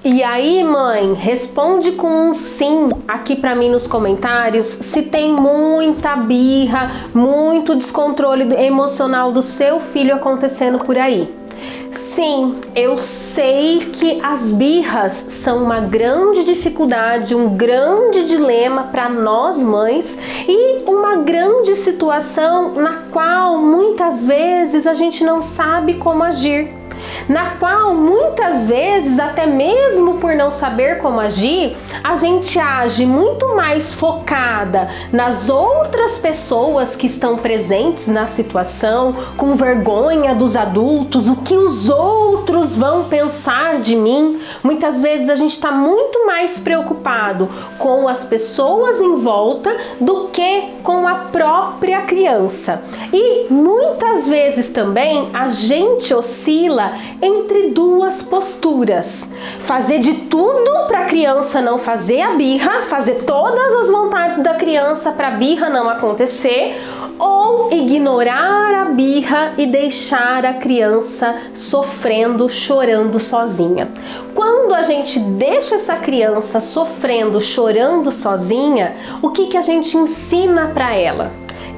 E aí, mãe, responde com um sim aqui pra mim nos comentários se tem muita birra, muito descontrole emocional do seu filho acontecendo por aí. Sim, eu sei que as birras são uma grande dificuldade, um grande dilema para nós mães e uma grande situação na qual muitas vezes a gente não sabe como agir. Na qual muitas vezes, até mesmo por não saber como agir, a gente age muito mais focada nas outras pessoas que estão presentes na situação, com vergonha dos adultos, o que os outros vão pensar de mim. Muitas vezes a gente está muito mais preocupado com as pessoas em volta do que com a própria criança. E muitas vezes também a gente oscila entre duas posturas: fazer de tudo para a criança não fazer a birra, fazer todas as vontades da criança para a birra não acontecer, ou ignorar a birra e deixar a criança sofrendo, chorando sozinha. Quando a gente deixa essa criança sofrendo, chorando sozinha, o que a gente ensina para ela?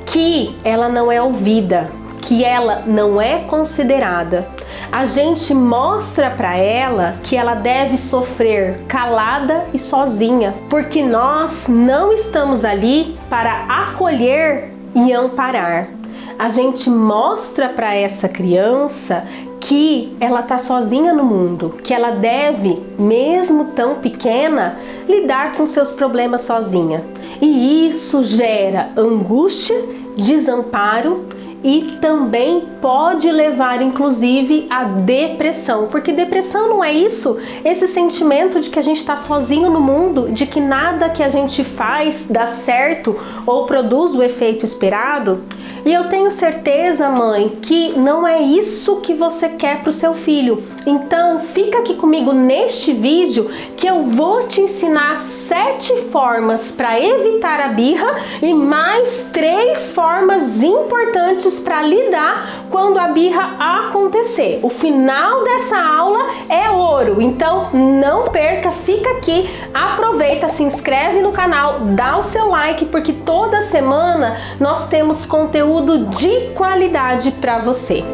Que ela não é ouvida, que ela não é considerada. A gente mostra para ela que ela deve sofrer calada e sozinha, porque nós não estamos ali para acolher e amparar. A gente mostra para essa criança que ela está sozinha no mundo, que ela deve, mesmo tão pequena, lidar com seus problemas sozinha. E isso gera angústia, desamparo e também pode levar inclusive à depressão, porque depressão não é isso, esse sentimento de que a gente está sozinho no mundo, de que nada que a gente faz dá certo ou produz o efeito esperado. E eu tenho certeza, mãe, que não é isso que você quer para o seu filho. Então fica aqui comigo neste vídeo que eu vou te ensinar 7 formas para evitar a birra e mais 3 formas importantes para lidar quando a birra acontecer. O final dessa aula é ouro, então não perca, fica aqui, aproveita, se inscreve no canal, dá o seu like, porque toda semana nós temos conteúdo de qualidade para você.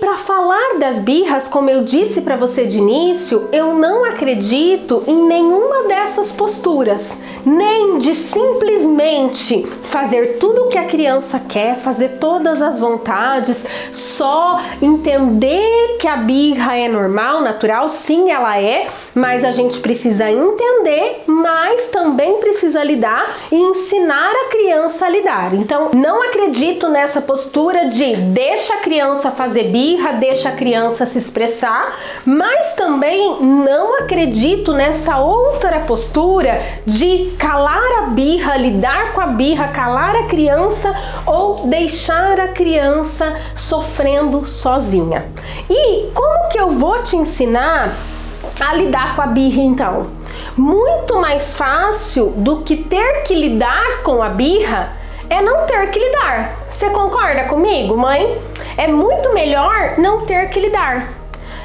Para falar das birras, como eu disse para você de início, eu não acredito em nenhuma dessas posturas, nem de simplesmente fazer tudo o que a criança quer, fazer todas as vontades, só entender que a birra é normal, natural, sim, ela é, mas a gente precisa entender, mas também precisa lidar e ensinar a criança a lidar. Então, não acredito nessa postura de deixa a criança fazer birra, deixa a criança se expressar, mas também não acredito nesta outra postura de calar a birra, lidar com a birra, calar a criança ou deixar a criança sofrendo sozinha. E como que eu vou te ensinar a lidar com a birra então? Muito mais fácil do que ter que lidar com a birra é não ter que lidar. Você concorda comigo, mãe? É muito melhor não ter que lidar.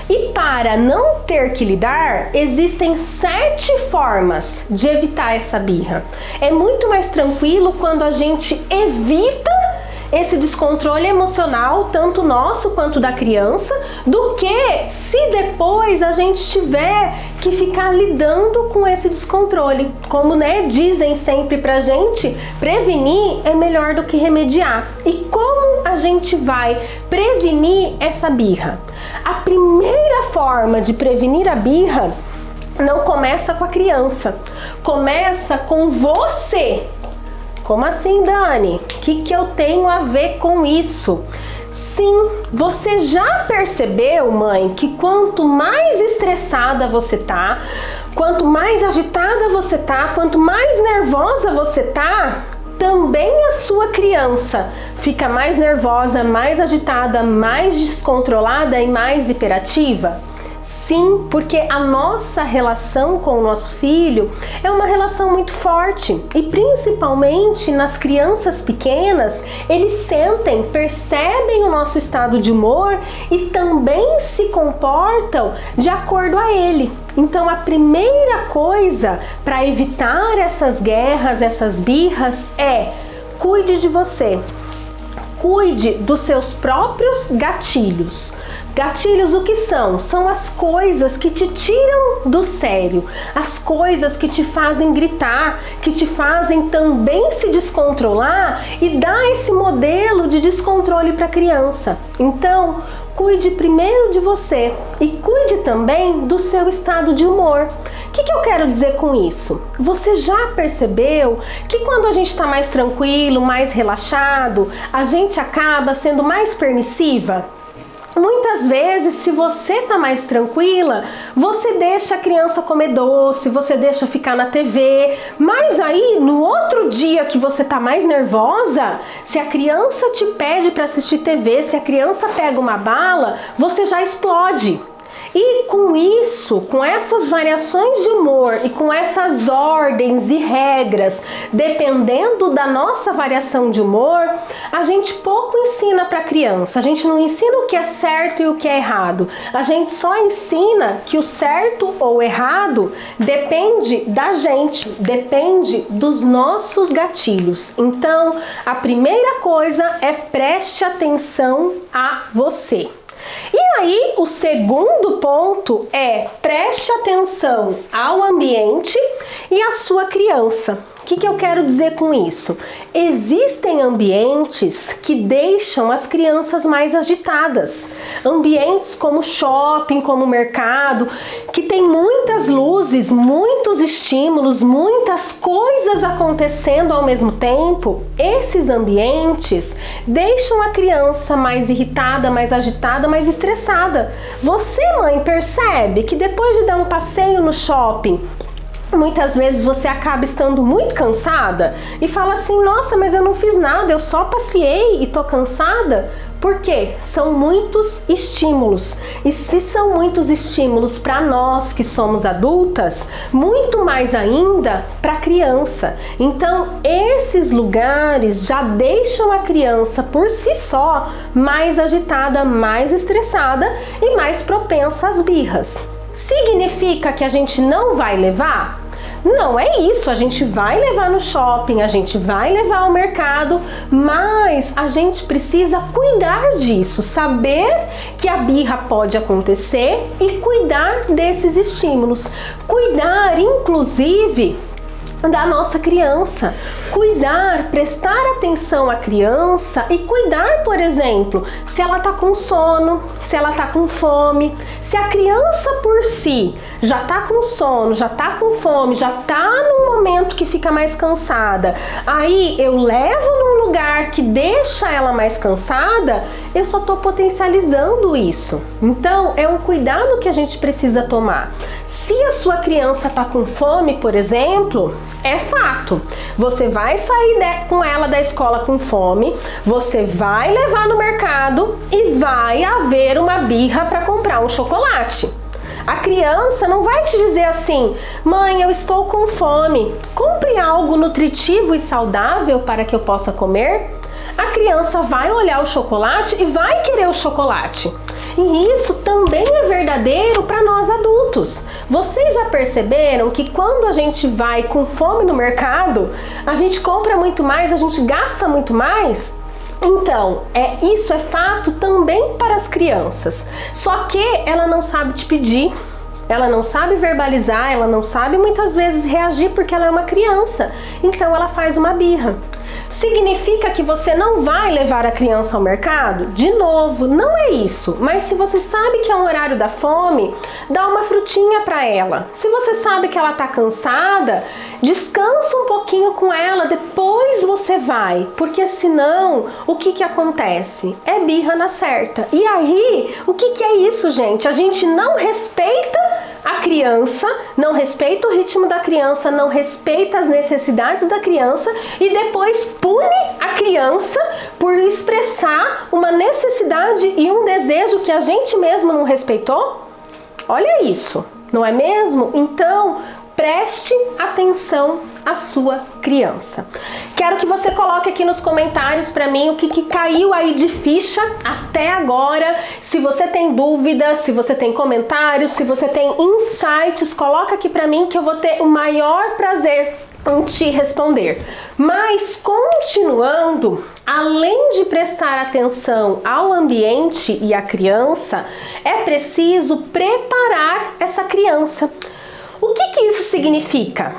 E para não ter que lidar, existem 7 formas de evitar essa birra. É muito mais tranquilo quando a gente evita esse descontrole emocional, tanto nosso quanto da criança, do que se depois a gente tiver que ficar lidando com esse descontrole. Como dizem sempre pra gente, prevenir é melhor do que remediar. E como a gente vai prevenir essa birra? A primeira forma de prevenir a birra não começa com a criança, começa com você. Como assim, Dani? O que eu tenho a ver com isso? Sim, você já percebeu, mãe, que quanto mais estressada você tá, quanto mais agitada você tá, quanto mais nervosa você tá, também a sua criança fica mais nervosa, mais agitada, mais descontrolada e mais hiperativa? Sim, porque a nossa relação com o nosso filho é uma relação muito forte e principalmente nas crianças pequenas, eles sentem, percebem o nosso estado de humor e também se comportam de acordo a ele. Então a primeira coisa para evitar essas guerras, essas birras é: cuide de você. Cuide dos seus próprios gatilhos. Gatilhos o que são? São as coisas que te tiram do sério, as coisas que te fazem gritar, que te fazem também se descontrolar e dar esse modelo de descontrole para a criança. Então, cuide primeiro de você e cuide também do seu estado de humor. O que eu quero dizer com isso? Você já percebeu que quando a gente está mais tranquilo, mais relaxado, a gente acaba sendo mais permissiva? Muitas vezes, se você está mais tranquila, você deixa a criança comer doce, você deixa ficar na TV, mas aí no outro dia que você está mais nervosa, se a criança te pede para assistir TV, se a criança pega uma bala, você já explode. E com isso, com essas variações de humor e com essas ordens e regras, dependendo da nossa variação de humor, a gente pouco ensina para a criança. A gente não ensina o que é certo e o que é errado. A gente só ensina que o certo ou errado depende da gente, depende dos nossos gatilhos. Então, a primeira coisa é preste atenção a você. E aí, o segundo ponto é preste atenção ao ambiente e à sua criança. O que eu quero dizer com isso? Existem ambientes que deixam as crianças mais agitadas. Ambientes como shopping, como mercado, que tem muitas luzes, muitos estímulos, muitas coisas acontecendo ao mesmo tempo. Esses ambientes deixam a criança mais irritada, mais agitada, mais estressada. Você, mãe, percebe que depois de dar um passeio no shopping, muitas vezes você acaba estando muito cansada e fala assim: nossa, mas eu não fiz nada, eu só passeei e tô cansada. Por quê? São muitos estímulos. E se são muitos estímulos para nós que somos adultas, muito mais ainda para a criança. Então, esses lugares já deixam a criança por si só mais agitada, mais estressada e mais propensa às birras. Significa que a gente não vai levar? Não é isso, a gente vai levar no shopping, a gente vai levar ao mercado, mas a gente precisa cuidar disso, saber que a birra pode acontecer e cuidar desses estímulos. Cuidar, inclusive, da nossa criança, cuidar, prestar atenção à criança e cuidar, por exemplo, se ela tá com sono, se ela tá com fome. Se a criança por si já tá com sono, já tá com fome, já tá num momento que fica mais cansada, aí eu levo num lugar que deixa ela mais cansada, eu só tô potencializando isso. Então é um cuidado que a gente precisa tomar. Se a sua criança tá com fome, por exemplo, é fato, você vai sair com ela da escola com fome, você vai levar no mercado e vai haver uma birra para comprar um chocolate. A criança não vai te dizer assim: mãe, eu estou com fome, compre algo nutritivo e saudável para que eu possa comer. A criança vai olhar o chocolate e vai querer o chocolate. E isso também é verdadeiro para nós adultos. Vocês já perceberam que quando a gente vai com fome no mercado, a gente compra muito mais, a gente gasta muito mais? Então, isso é fato também para as crianças. Só que ela não sabe te pedir, ela não sabe verbalizar, ela não sabe muitas vezes reagir porque ela é uma criança. Então ela faz uma birra. Significa que você não vai levar a criança ao mercado? De novo, não é isso. Mas se você sabe que é um horário da fome, dá uma frutinha para ela. Se você sabe que ela tá cansada, descansa um pouquinho com ela, depois você vai. Porque senão, o que acontece? É birra na certa. E aí, o que é isso, gente? A gente não respeita a criança, não respeita o ritmo da criança, não respeita as necessidades da criança e depois pune a criança por expressar uma necessidade e um desejo que a gente mesmo não respeitou? Olha isso, não é mesmo? Então, preste atenção à sua criança. Quero que você coloque aqui nos comentários para mim o que caiu aí de ficha até agora. Se você tem dúvidas, se você tem comentários, se você tem insights, coloca aqui para mim que eu vou ter o maior prazer em te responder. Mas continuando, além de prestar atenção ao ambiente e à criança, é preciso preparar essa criança. O que isso significa?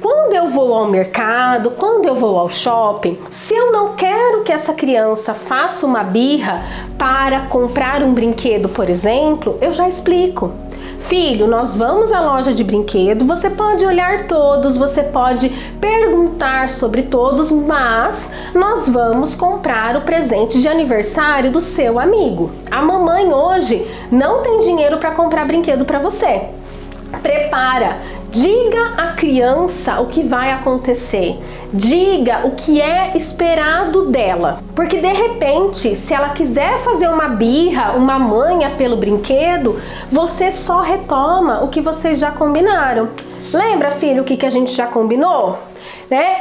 Quando eu vou ao mercado, quando eu vou ao shopping, se eu não quero que essa criança faça uma birra para comprar um brinquedo, por exemplo, eu já explico. Filho, nós vamos à loja de brinquedo, você pode olhar todos, você pode perguntar sobre todos, mas nós vamos comprar o presente de aniversário do seu amigo. A mamãe hoje não tem dinheiro para comprar brinquedo para você. Prepara, diga à criança o que vai acontecer, diga o que é esperado dela, porque de repente, se ela quiser fazer uma birra, uma manha pelo brinquedo, você só retoma o que vocês já combinaram. Lembra, filho, o que a gente já combinou?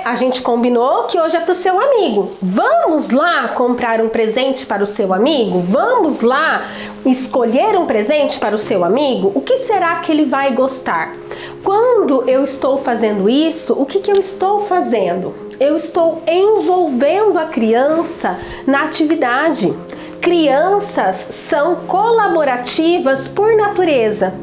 A gente combinou que hoje é para o seu amigo. Vamos lá comprar um presente para o seu amigo? Vamos lá escolher um presente para o seu amigo? O que será que ele vai gostar? Quando eu estou fazendo isso, o que eu estou fazendo? Eu estou envolvendo a criança na atividade. Crianças são colaborativas por natureza.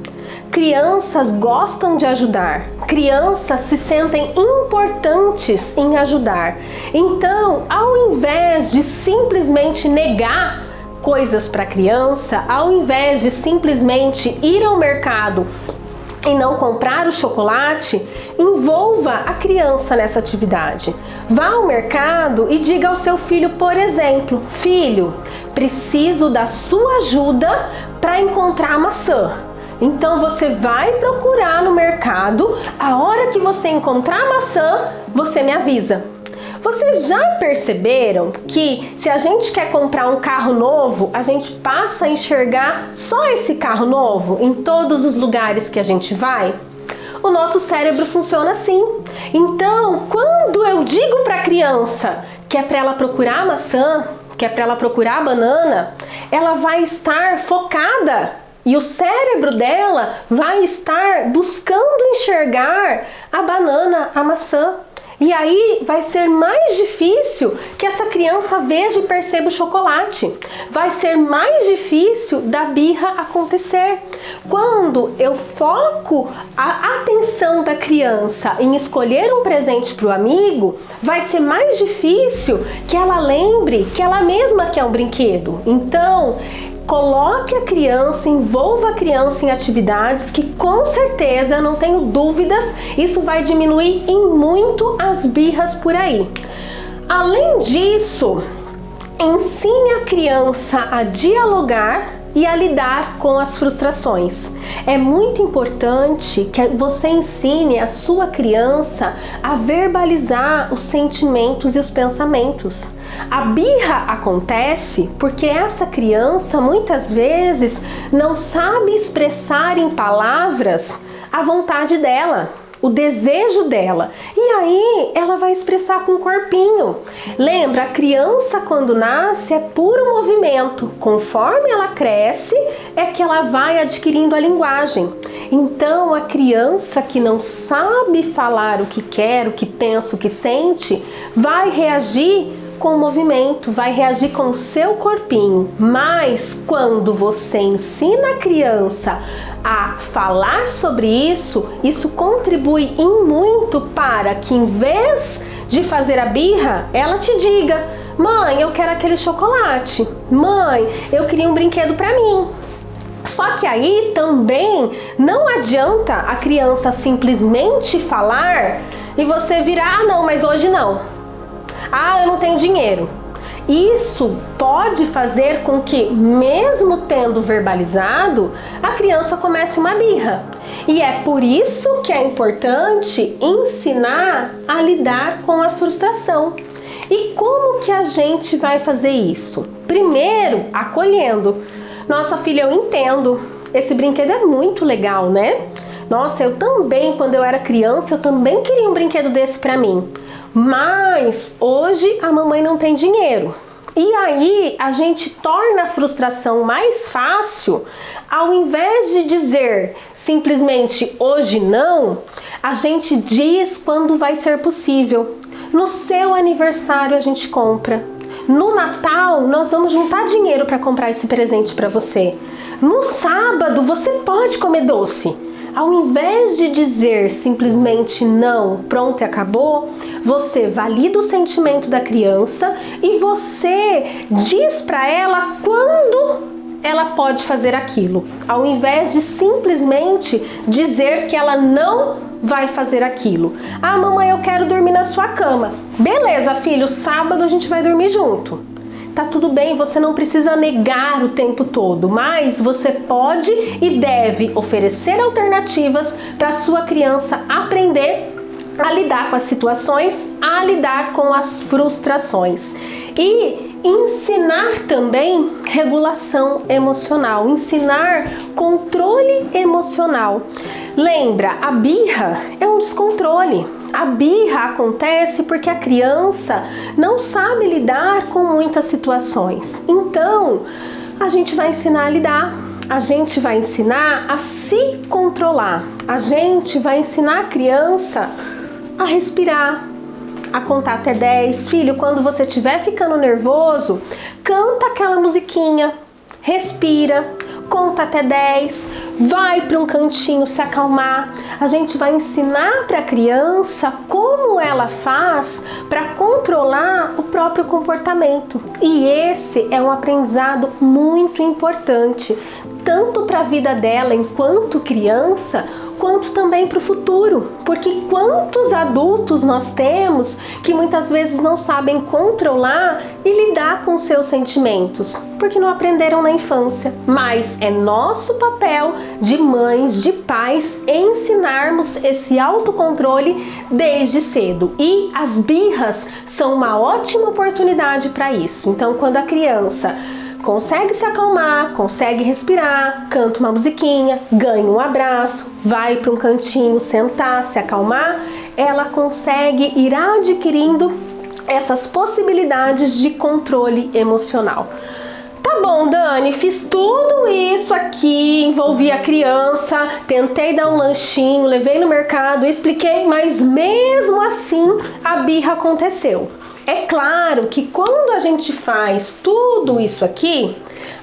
Crianças gostam de ajudar, crianças se sentem importantes em ajudar. Então, ao invés de simplesmente negar coisas para a criança, ao invés de simplesmente ir ao mercado e não comprar o chocolate, envolva a criança nessa atividade. Vá ao mercado e diga ao seu filho, por exemplo, filho, preciso da sua ajuda para encontrar a maçã. Então você vai procurar no mercado, a hora que você encontrar a maçã, você me avisa. Vocês já perceberam que se a gente quer comprar um carro novo, a gente passa a enxergar só esse carro novo em todos os lugares que a gente vai? O nosso cérebro funciona assim. Então, quando eu digo para a criança que é para ela procurar a maçã, que é para ela procurar a banana, ela vai estar focada. E o cérebro dela vai estar buscando enxergar a banana, a maçã. E aí vai ser mais difícil que essa criança veja e perceba o chocolate. Vai ser mais difícil da birra acontecer. Quando eu foco a atenção da criança em escolher um presente para o amigo, vai ser mais difícil que ela lembre que ela mesma quer um brinquedo. Então, coloque a criança, envolva a criança em atividades que com certeza, não tenho dúvidas, isso vai diminuir em muito as birras por aí. Além disso, ensine a criança a dialogar e a lidar com as frustrações. É muito importante que você ensine a sua criança a verbalizar os sentimentos e os pensamentos. A birra acontece porque essa criança muitas vezes não sabe expressar em palavras a vontade dela, o desejo dela, e aí ela vai expressar com o corpinho. Lembra, a criança quando nasce é puro movimento, conforme ela cresce é que ela vai adquirindo a linguagem. Então a criança que não sabe falar o que quer, o que pensa, o que sente, vai reagir com o movimento, vai reagir com o seu corpinho. Mas quando você ensina a criança a falar sobre isso, isso contribui em muito para que em vez de fazer a birra, ela te diga: mãe, eu quero aquele chocolate, mãe, eu queria um brinquedo para mim. Só que aí também não adianta a criança simplesmente falar e você virar: ah, não, mas hoje não. Ah, eu não tenho dinheiro. Isso pode fazer com que, mesmo tendo verbalizado, a criança comece uma birra. E é por isso que é importante ensinar a lidar com a frustração. E como que a gente vai fazer isso? Primeiro, acolhendo. Nossa filha, eu entendo. esse brinquedo é muito legal, né? Nossa, eu também, quando eu era criança, eu também queria um brinquedo desse pra mim. Mas hoje a mamãe não tem dinheiro. E aí a gente torna a frustração mais fácil, ao invés de dizer simplesmente hoje não, a gente diz quando vai ser possível. No seu aniversário a gente compra. No Natal nós vamos juntar dinheiro para comprar esse presente para você. No sábado você pode comer doce. Ao invés de dizer simplesmente não, pronto e acabou, você valida o sentimento da criança e você diz para ela quando ela pode fazer aquilo, ao invés de simplesmente dizer que ela não vai fazer aquilo. Ah, mamãe, eu quero dormir na sua cama. Beleza, filho, sábado a gente vai dormir junto. Tá tudo bem, você não precisa negar o tempo todo, mas você pode e deve oferecer alternativas para sua criança aprender a lidar com as situações, a lidar com as frustrações. E ensinar também regulação emocional, ensinar controle emocional. Lembra, a birra é um descontrole. A birra acontece porque a criança não sabe lidar com muitas situações. Então, a gente vai ensinar a lidar. A gente vai ensinar a se controlar. A gente vai ensinar a criança a respirar, a contar até 10. Filho, quando você estiver ficando nervoso, canta aquela musiquinha, respira, conta até 10, vai para um cantinho se acalmar. A gente vai ensinar para a criança como ela faz para controlar o próprio comportamento. E esse é um aprendizado muito importante, tanto para a vida dela enquanto criança, quanto também para o futuro, porque quantos adultos nós temos que muitas vezes não sabem controlar e lidar com seus sentimentos, porque não aprenderam na infância. Mas é nosso papel de mães, de pais, ensinarmos esse autocontrole desde cedo. E as birras são uma ótima oportunidade para isso. Então, quando a criança consegue se acalmar, consegue respirar, canta uma musiquinha, ganha um abraço, vai para um cantinho sentar, se acalmar, ela consegue ir adquirindo essas possibilidades de controle emocional. Tá bom, Dani, fiz tudo isso aqui, envolvi a criança, tentei dar um lanchinho, levei no mercado, expliquei, mas mesmo assim a birra aconteceu. É claro que quando a gente faz tudo isso aqui,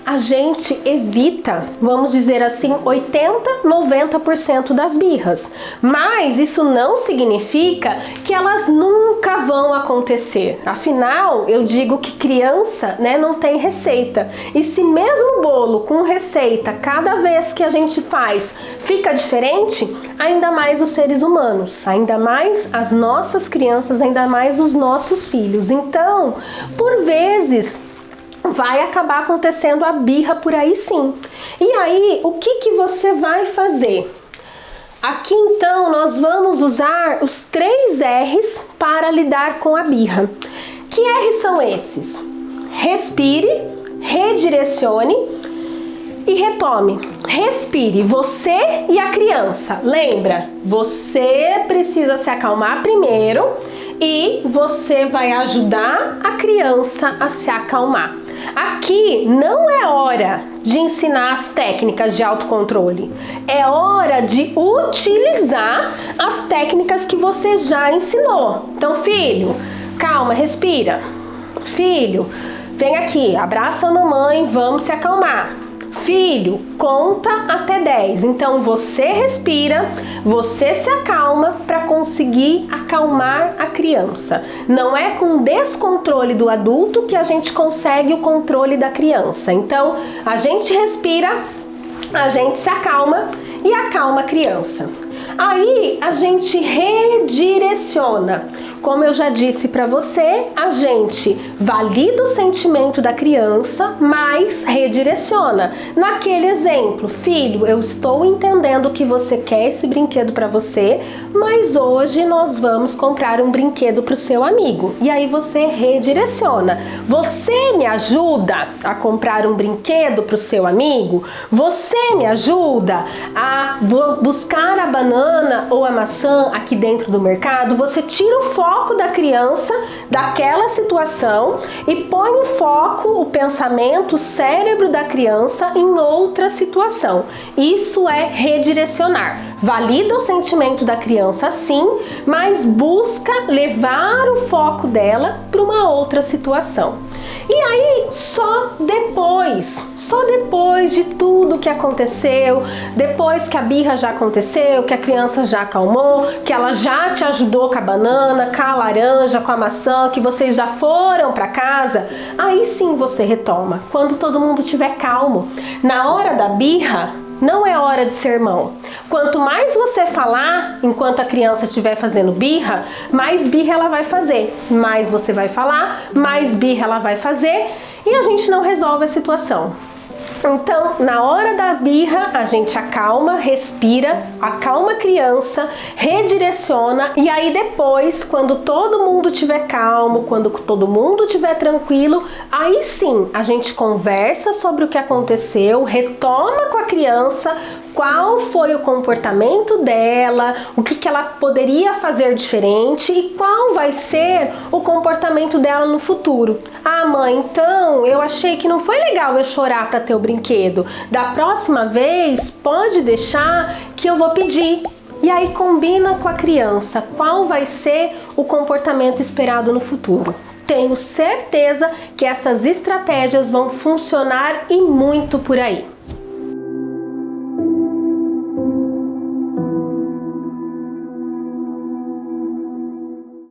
a gente evita, vamos dizer assim, 80-90% das birras. Mas isso não significa que elas nunca vão acontecer. Afinal, eu digo que criança, né, não tem receita. E se mesmo bolo com receita, cada vez que a gente faz, fica diferente, ainda mais os seres humanos, ainda mais as nossas crianças, ainda mais os nossos filhos. Então, por vezes, vai acabar acontecendo a birra por aí sim. E aí, o que você vai fazer? Aqui então nós vamos usar os 3 R's para lidar com a birra. Que R's são esses? Respire, redirecione e retome. Respire, você e a criança. Lembra, você precisa se acalmar primeiro e você vai ajudar a criança a se acalmar. Aqui não é hora de ensinar as técnicas de autocontrole, é hora de utilizar as técnicas que você já ensinou. Então, filho, calma, respira. Filho, vem aqui, abraça a mamãe, vamos se acalmar. Filho, conta até 10. Então você respira, você se acalma para conseguir acalmar a criança. Não é com descontrole do adulto que a gente consegue o controle da criança. Então a gente respira, a gente se acalma e acalma a criança. Aí a gente redireciona. Como eu já disse para você, a gente valida o sentimento da criança, mas redireciona. Naquele exemplo, filho, eu estou entendendo que você quer esse brinquedo para você, mas hoje nós vamos comprar um brinquedo para o seu amigo. E aí você redireciona. Você me ajuda a comprar um brinquedo para o seu amigo? Você me ajuda a buscar a banana ou a maçã aqui dentro do mercado? Você tira o foco da criança daquela situação e põe o foco, o pensamento, o cérebro da criança em outra situação. Isso é redirecionar. Valida o sentimento da criança sim, mas busca levar o foco dela para uma outra situação. E aí, só depois de tudo que aconteceu, depois que a birra já aconteceu, que a criança já acalmou, que ela já te ajudou com a banana, com a laranja, com a maçã, que vocês já foram para casa, aí sim você retoma, quando todo mundo estiver calmo. Na hora da birra, não é hora de sermão. Quanto mais você falar enquanto a criança estiver fazendo birra, mais birra ela vai fazer. Mais você vai falar, mais birra ela vai fazer e a gente não resolve a situação. Então, na hora da birra, a gente acalma, respira, acalma a criança, redireciona e aí depois, quando todo mundo estiver calmo, quando todo mundo estiver tranquilo, aí sim a gente conversa sobre o que aconteceu, retoma com a criança qual foi o comportamento dela, o que ela poderia fazer diferente e qual vai ser o comportamento dela no futuro. Ah, mãe, então eu achei que não foi legal eu chorar para ter o brinquedo. Da próxima vez, pode deixar que eu vou pedir. E aí combina com a criança qual vai ser o comportamento esperado no futuro. Tenho certeza que essas estratégias vão funcionar e muito por aí.